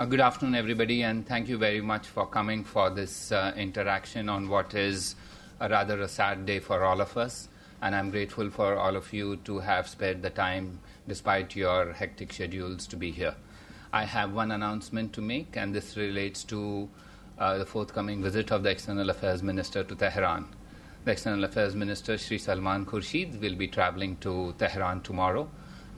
Good afternoon, everybody, and thank you very much for coming for this interaction on what is rather a sad day for all of us. And I'm grateful for all of you to have spared the time, despite your hectic schedules, to be here. I have one announcement to make, and this relates to the forthcoming visit of the External Affairs Minister to Tehran. The External Affairs Minister, Shri Salman Khurshid, will be traveling to Tehran tomorrow.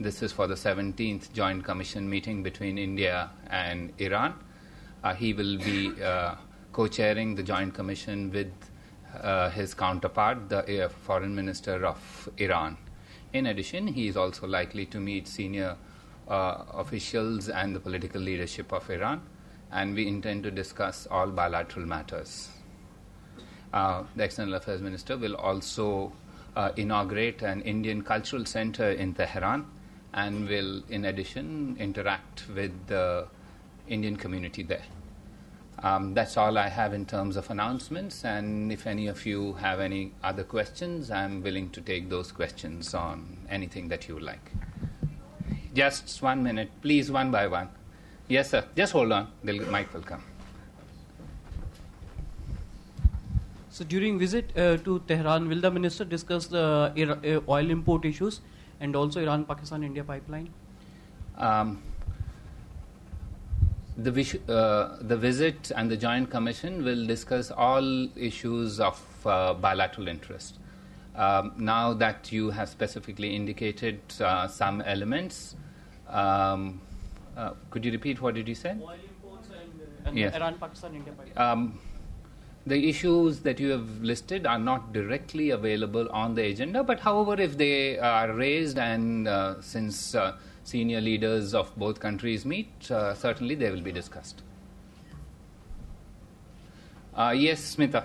This is for the 17th Joint Commission meeting between India and Iran. He will be co-chairing the Joint Commission with his counterpart, the Foreign Minister of Iran. In addition, he is also likely to meet senior officials and the political leadership of Iran, and we intend to discuss all bilateral matters. The External Affairs Minister will also inaugurate an Indian Cultural Center in Tehran, and will, in addition, interact with the Indian community there. That's all I have in terms of announcements, and if any of you have any other questions, I'm willing to take those questions on anything that you like. Just 1 minute, please, one by one. Yes, sir. Just hold on. The mic will come. So during visit to Tehran, will the minister discuss the oil import issues and also Iran-Pakistan-India pipeline? The visit and the Joint Commission will discuss all issues of bilateral interest. Now that you have specifically indicated some elements, could you repeat what did you say? Oil imports and yes. Iran-Pakistan-India pipeline. The issues that you have listed are not directly available on the agenda, but however, if they are raised and since senior leaders of both countries meet, certainly they will be discussed. Yes, Smita.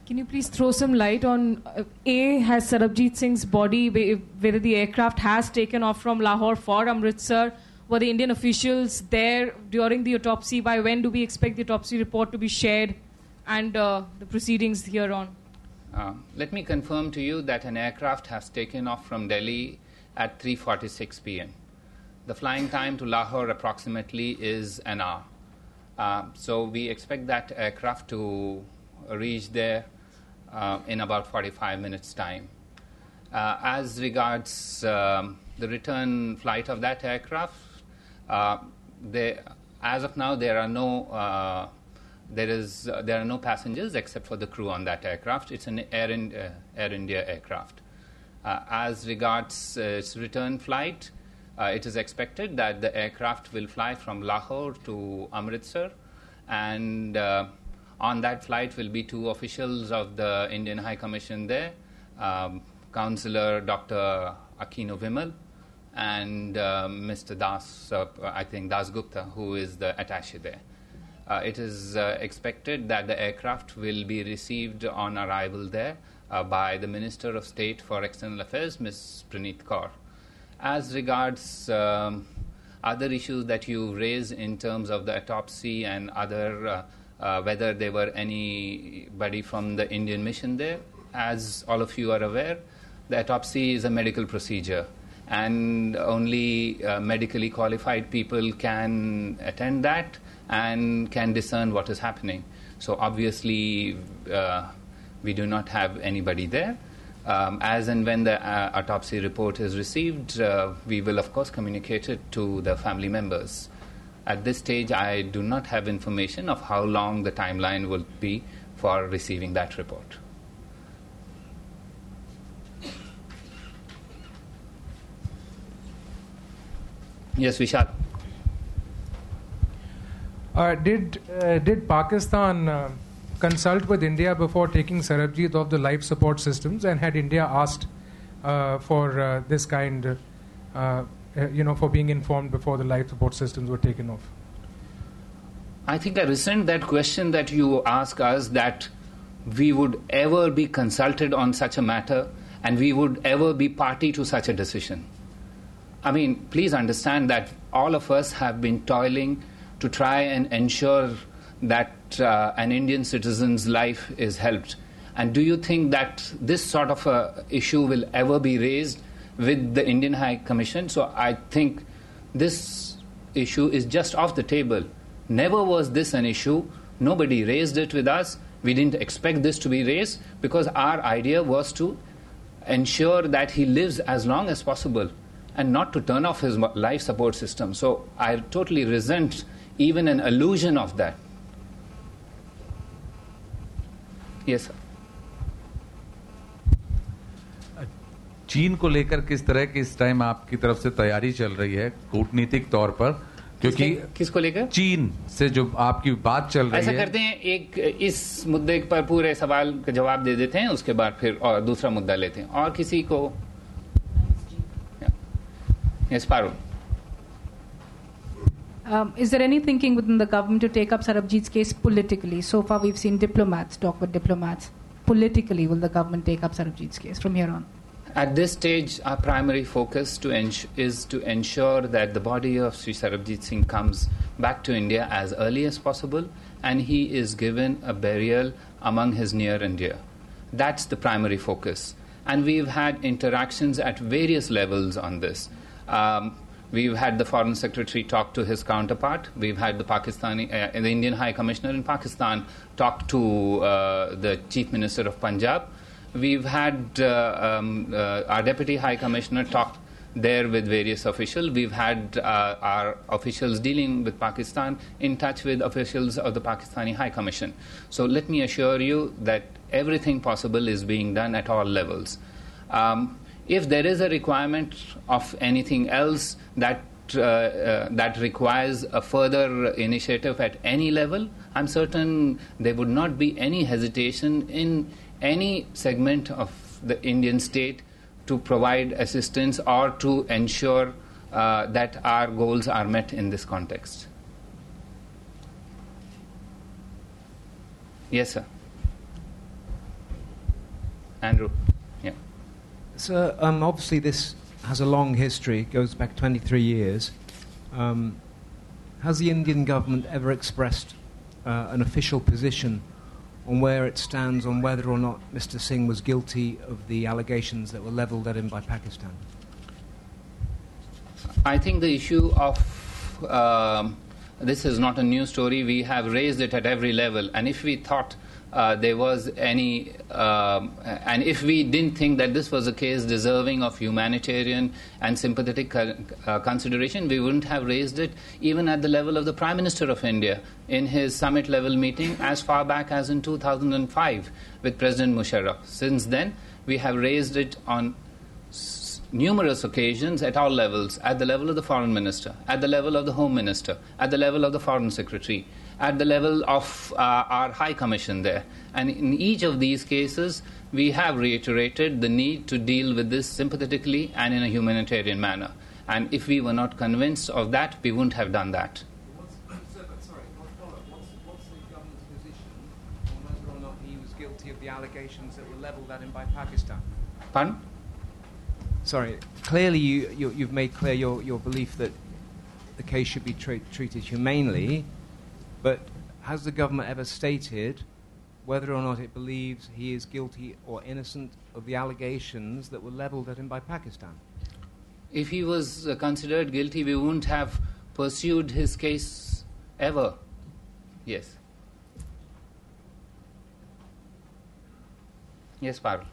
Can you please throw some light on, has Sarabjit Singh's body, whether the aircraft has taken off from Lahore for Amritsar? Were the Indian officials there during the autopsy? By when do we expect the autopsy report to be shared and the proceedings hereon? Let me confirm to you that an aircraft has taken off from Delhi at 3:46 p.m. The flying time to Lahore approximately is an hour. So we expect that aircraft to reach there in about 45 minutes' time. As regards the return flight of that aircraft, as of now, there are no passengers except for the crew on that aircraft. It's an Air India aircraft. As regards its return flight, it is expected that the aircraft will fly from Lahore to Amritsar, and on that flight will be two officials of the Indian High Commission there, Councillor Dr. Akino Vimal, and Mr. Das, I think Das Gupta, who is the attaché there. It is expected that the aircraft will be received on arrival there by the Minister of State for External Affairs, Ms. Praneeth Kaur. As regards other issues that you raised in terms of the autopsy and other, whether there were anybody from the Indian mission there, as all of you are aware, the autopsy is a medical procedure, and only medically qualified people can attend that and can discern what is happening. So obviously, we do not have anybody there. As and when the autopsy report is received, we will, of course, communicate it to the family members. At this stage, I do not have information of how long the timeline will be for receiving that report. Yes, Vishal. Did Pakistan consult with India before taking Sarabjit off the life support systems, and had India asked for this kind, for being informed before the life support systems were taken off? I think I resent that question that you ask us, that we would ever be consulted on such a matter and we would ever be party to such a decision. I mean, please understand that all of us have been toiling to try and ensure that an Indian citizen's life is helped. And do you think that this sort of a issue will ever be raised with the Indian High Commission? So I think this issue is just off the table. Never was this an issue. Nobody raised it with us. We didn't expect this to be raised because our idea was to ensure that he lives as long as possible and not to turn off his life support system. So I totally resent even an allusion of that. Yes, sir. चीन को लेकर किस तरह की इस time आपकी तरफ से तैयारी चल रही है कूटनीतिक तौर पर, क्योंकि किसको लेकर चीन से जो आपकी बात चल रही ऐसा है? करते हैं, एक इस मुद्दे पर पूरे सवाल का जवाब दे देते हैं, उसके बाद फिर और दूसरा मुद्दा लेते हैं. और किसी को? Yes, Parul. Is there any thinking within the government to take up Sarabjit's case politically? So far we've seen diplomats talk with diplomats. Politically, will the government take up Sarabjit's case from here on? At this stage, our primary focus is to ensure that the body of Sri Sarabjit Singh comes back to India as early as possible and he is given a burial among his near and dear. That's the primary focus. And we've had interactions at various levels on this. We've had the Foreign Secretary talk to his counterpart. We've had the Indian High Commissioner in Pakistan talk to the Chief Minister of Punjab. We've had our Deputy High Commissioner talk there with various officials. We've had our officials dealing with Pakistan in touch with officials of the Pakistani High Commission. So let me assure you that everything possible is being done at all levels. If there is a requirement of anything else that requires a further initiative at any level, I'm certain there would not be any hesitation in any segment of the Indian state to provide assistance or to ensure that our goals are met in this context. Yes, sir. Andrew. Yeah. So obviously this has a long history, goes back 23 years. Has the Indian government ever expressed an official position on where it stands on whether or not Mr. Singh was guilty of the allegations that were levelled at him by Pakistan? I think the issue of this is not a new story. We have raised it at every level, and if we thought there was any, and if we didn't think that this was a case deserving of humanitarian and sympathetic consideration, we wouldn't have raised it even at the level of the Prime Minister of India in his summit level meeting as far back as in 2005 with President Musharraf. Since then, we have raised it on numerous occasions at all levels, at the level of the Foreign Minister, at the level of the Home Minister, at the level of the Foreign Secretary, at the level of our High Commission there. And in each of these cases, we have reiterated the need to deal with this sympathetically and in a humanitarian manner. And if we were not convinced of that, we wouldn't have done that. What's the government's position on whether or not he was guilty of the allegations that were levelled at him by Pakistan? Pardon? Sorry, clearly you've made clear your belief that the case should be treated humanely, but has the government ever stated whether or not it believes he is guilty or innocent of the allegations that were levelled at him by Pakistan? If he was considered guilty, we wouldn't have pursued his case ever. Yes. Yes, Parul.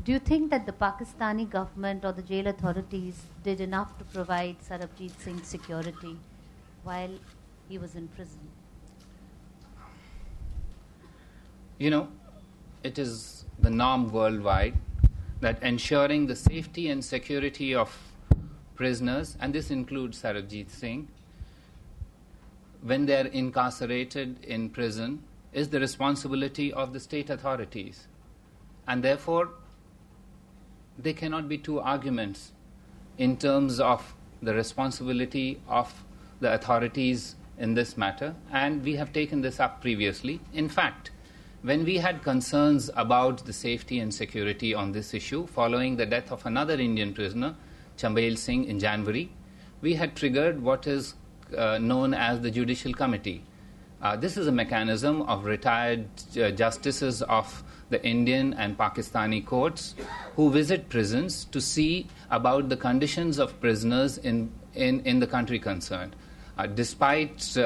Do you think that the Pakistani government or the jail authorities did enough to provide Sarabjit Singh security while he was in prison? You know, it is the norm worldwide that ensuring the safety and security of prisoners, and this includes Sarabjit Singh, when they are incarcerated in prison, is the responsibility of the state authorities. And therefore, there cannot be two arguments in terms of the responsibility of the authorities in this matter, and we have taken this up previously. In fact, when we had concerns about the safety and security on this issue following the death of another Indian prisoner, Sarbjeet Singh, in January, we had triggered what is known as the Judicial Committee. This is a mechanism of retired justices of the Indian and Pakistani courts who visit prisons to see about the conditions of prisoners in the country concerned. Despite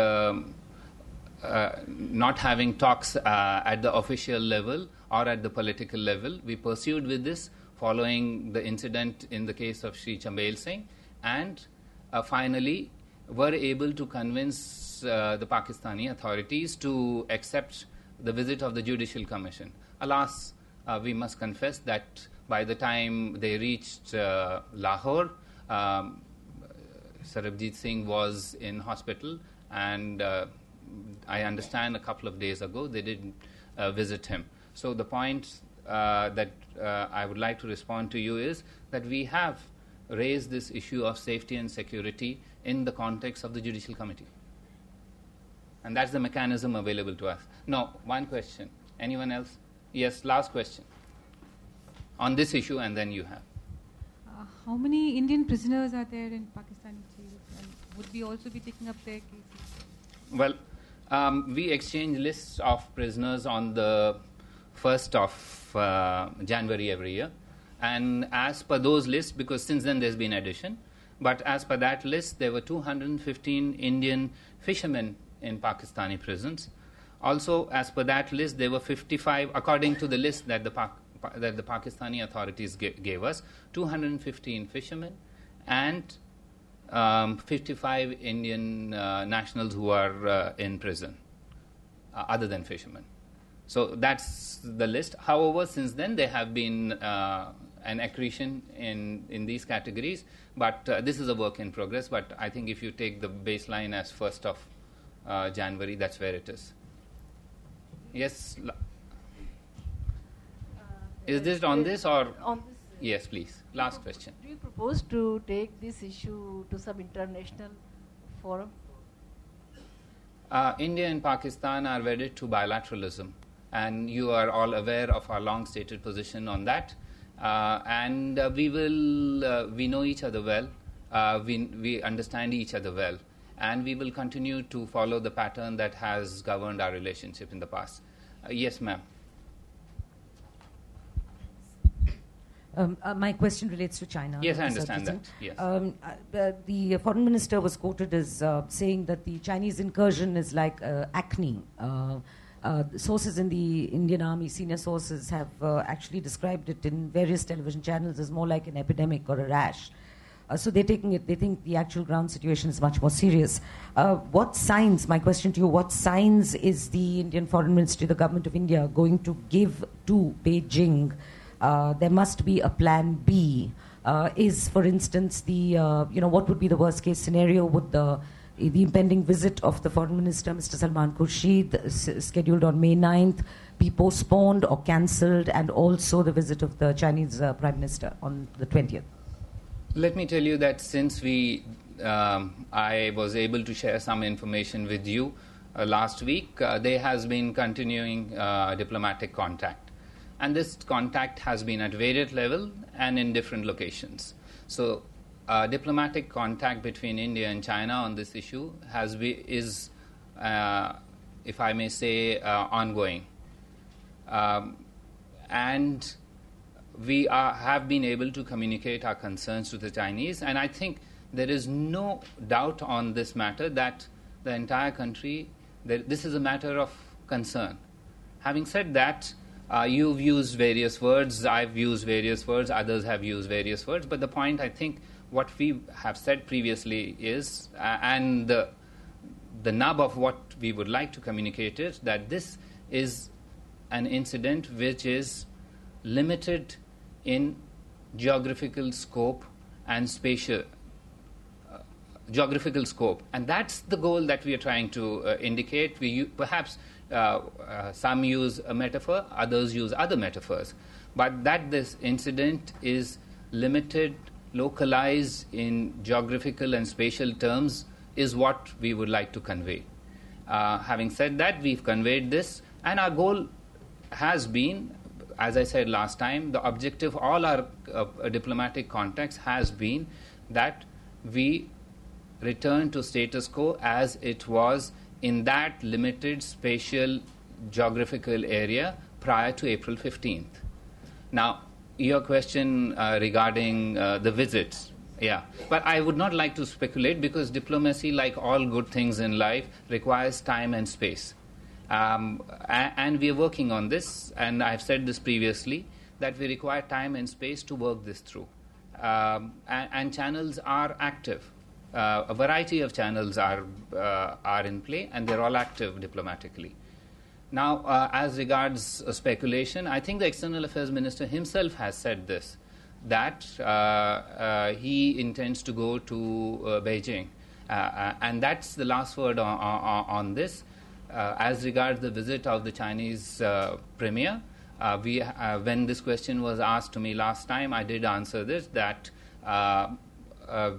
not having talks at the official level or at the political level, we pursued with this following the incident in the case of Sri Sarbjeet Singh, and finally were able to convince the Pakistani authorities to accept the visit of the Judicial Commission. Alas, we must confess that by the time they reached Lahore, Sarabjit Singh was in hospital, and I understand a couple of days ago they didn't visit him. So the point that I would like to respond to you is that we have raised this issue of safety and security in the context of the Judicial Committee. And that's the mechanism available to us. Now, one question. Anyone else? Yes, last question. On this issue, and then you have. How many Indian prisoners are there in Pakistani jails? And would we also be taking up their cases? Well, we exchange lists of prisoners on the 1st of January every year. And as per those lists, because since then there's been addition, but as per that list, there were 215 Indian fishermen in Pakistani prisons. Also, as per that list, there were 55, according to the list that the Pakistani authorities gave us, 215 fishermen and 55 Indian nationals who are in prison, other than fishermen. So that's the list. However, since then there have been an accretion in these categories, but this is a work in progress. But I think if you take the baseline as 1st of January, that's where it is. Yes. Is this on this or? On this. Yes, please. Last question. Do you propose to take this issue to some international forum? India and Pakistan are wedded to bilateralism, and you are all aware of our long-stated position on that. And we know each other well. We understand each other well, and we will continue to follow the pattern that has governed our relationship in the past. Yes, ma'am. My question relates to China. Yes, I understand that. Yes. The foreign minister was quoted as saying that the Chinese incursion is like acne. Sources in the Indian Army, senior sources, have actually described it in various television channels as more like an epidemic or a rash. So they think the actual ground situation is much more serious. What signs, my question to you, what signs is the Indian Foreign Ministry, the government of India, going to give to Beijing? There must be a plan B. Is, for instance, what would be the worst case scenario? Would the impending visit of the Foreign Minister, Mr. Salman Khurshid, scheduled on May 9th, be postponed or cancelled, and also the visit of the Chinese Prime Minister on the 20th? Let me tell you that since I was able to share some information with you last week, there has been continuing diplomatic contact. And this contact has been at various levels and in different locations. So diplomatic contact between India and China on this issue is, if I may say, ongoing. And we have been able to communicate our concerns to the Chinese, and I think there is no doubt on this matter that the entire country, this is a matter of concern. Having said that, you've used various words, I've used various words, others have used various words, but the point, I think, what we have said previously is, and the nub of what we would like to communicate is that this is an incident which is limited in geographical scope and spatial geographical scope, and that's the goal that we are trying to indicate. Perhaps some use a metaphor, others use other metaphors, but that this incident is limited, localized in geographical and spatial terms is what we would like to convey. Having said that, we've conveyed this, and our goal has been, as I said last time, the objective of all our diplomatic contacts has been that we return to status quo as it was in that limited spatial geographical area prior to April 15th. Now, your question regarding the visits, yeah. But I would not like to speculate because diplomacy, like all good things in life, requires time and space. And we are working on this, and I've said this previously, that we require time and space to work this through. And channels are active. A variety of channels are in play, and they're all active diplomatically. Now, as regards speculation, I think the External Affairs Minister himself has said this, that he intends to go to Beijing. And that's the last word on this. As regards the visit of the Chinese premier, when this question was asked to me last time, I did answer this, that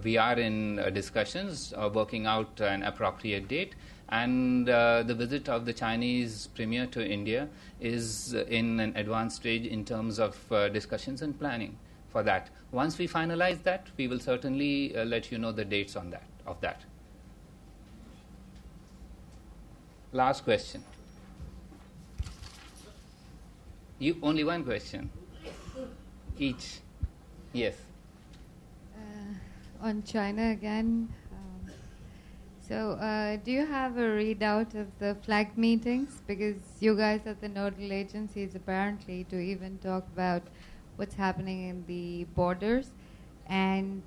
we are in discussions working out an appropriate date, and the visit of the Chinese premier to India is in an advanced stage in terms of discussions and planning for that. Once we finalize that, we will certainly let you know the dates on that. Of that. Last question. You only one question each. Yes. On China again. So, do you have a readout of the flag meetings? Because you guys are the nodal agencies, apparently, to even talk about what's happening in the borders. And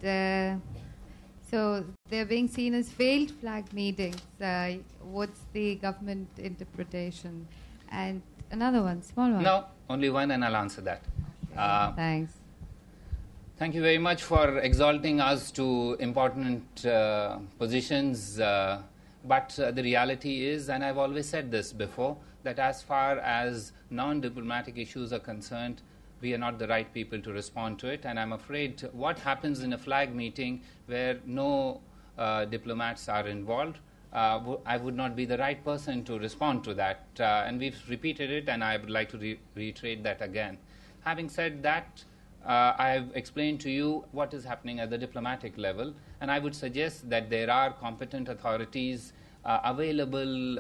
so they're being seen as failed flag meetings. What's the government interpretation? And another one, small one. No, only one, and I'll answer that. Thanks. Thank you very much for exalting us to important positions. But the reality is, and I've always said this before, that as far as non-diplomatic issues are concerned, we are not the right people to respond to it. And I'm afraid what happens in a flag meeting where no diplomats are involved, I would not be the right person to respond to that. And we've repeated it, and I would like to reiterate that again. Having said that, I have explained to you what is happening at the diplomatic level, and I would suggest that there are competent authorities available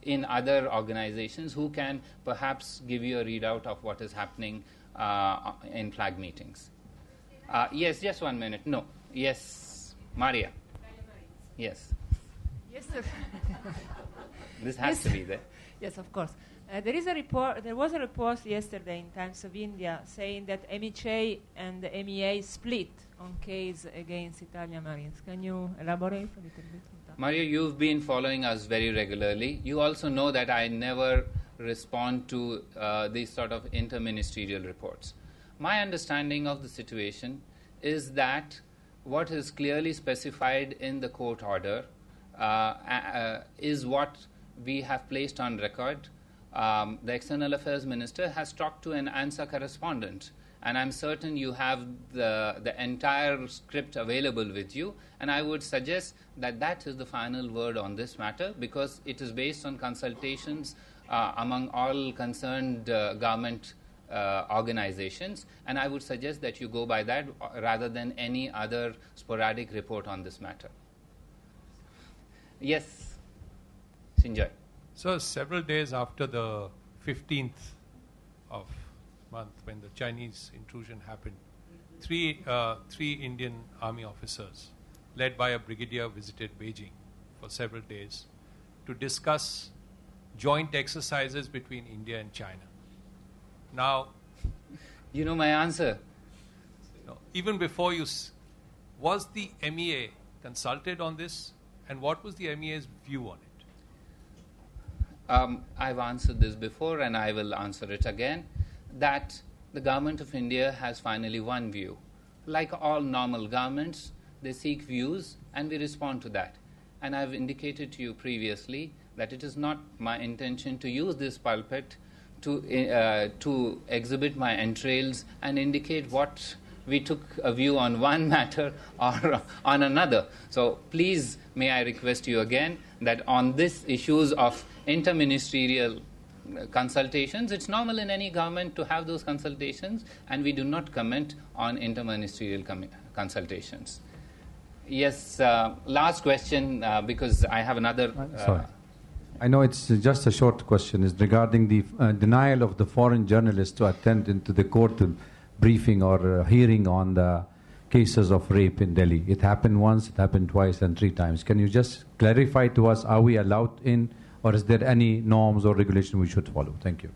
in other organizations who can perhaps give you a readout of what is happening in flag meetings. Yes, just 1 minute. No. Yes, Maria. Yes. Yes, sir. This has to be there. Yes, of course. There was a report yesterday in Times of India saying that MHA and the MEA split on case against Italian Marines. Can you elaborate a little bit on that? Maria, you've been following us very regularly. You also know that I never respond to these sort of interministerial reports. My understanding of the situation is that what is clearly specified in the court order is what we have placed on record. The External Affairs Minister has talked to an ANSA correspondent, and I'm certain you have the entire script available with you, and I would suggest that that is the final word on this matter, because it is based on consultations among all concerned government organizations, and I would suggest that you go by that rather than any other sporadic report on this matter. Yes, Sinjoy. So several days after the 15th of month, when the Chinese intrusion happened, three Indian army officers, led by a brigadier, visited Beijing for several days to discuss joint exercises between India and China. Now, you know my answer. Even before was the MEA consulted on this, and what was the MEA's view on it? I've answered this before, and I will answer it again, that the government of India has finally one view. Like all normal governments, they seek views, and we respond to that. And I've indicated to you previously that it is not my intention to use this pulpit to exhibit my entrails and indicate what we took a view on one matter or on another. So please, may I request you again that on this issues of interministerial consultations, it's normal in any government to have those consultations, and we do not comment on interministerial consultations. Yes, last question, because I have another... Sorry. I know it's just a short question. It's regarding the denial of the foreign journalists to attend into the court briefing or hearing on the cases of rape in Delhi. It happened once, it happened twice, and 3 times. Can you just clarify to us, are we allowed in, or is there any norms or regulation we should follow? Thank you.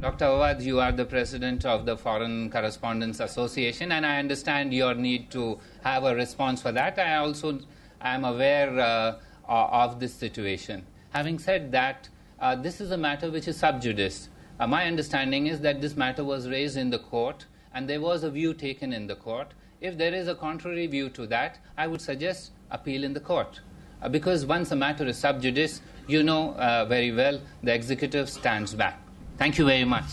Dr. Awad, you are the president of the Foreign Correspondents Association, and I understand your need to have a response for that. I also am aware of this situation. Having said that, this is a matter which is sub judice. My understanding is that this matter was raised in the court, and there was a view taken in the court. If there is a contrary view to that, I would suggest appeal in the court. Because once a matter is sub judice, you know very well the executive stands back. Thank you very much.